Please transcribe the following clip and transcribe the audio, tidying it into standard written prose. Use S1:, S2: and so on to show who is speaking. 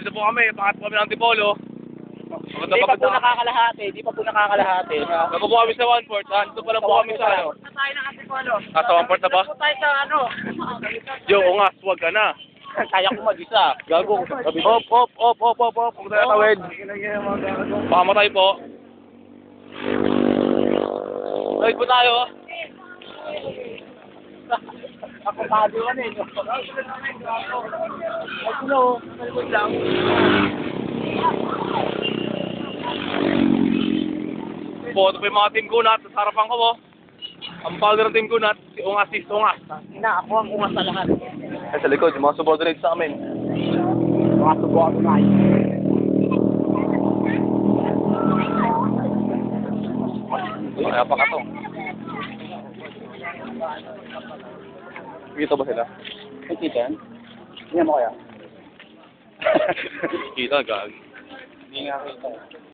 S1: Dito po kami, pangat po kami ng Antipolo.
S2: Di pa po nakakalahati.
S1: Bago po kami sa 1-4, dito pa lang po kami sa ano.
S2: Tayo ng Antipolo.
S1: Sa 1-4 na ba?
S2: Po tayo sa ano.
S1: Yo, ungas, huwag ka na.
S2: Kaya ko mag-isa.
S1: Gago. Op. Huwag tayo tawid. Pakamatay po. Tawid po tayo.
S2: Ako pado ka na eh. Hello. Hello lang.
S1: Po, ito po yung mga team kunat. Sa harapan ko po. Ang powder ng team kunat, si Ungas is Ungas.
S2: Ina, ako ang ungas sa lahat.
S1: Ay, sa likod, yung mga subordinate sa amin.
S2: Mga subo ako na
S1: Kaya pa ka to. Kita ba sila?
S2: Kita yan? Tingnan mo kaya?
S1: Kita, gag.
S2: Hindi nga kita.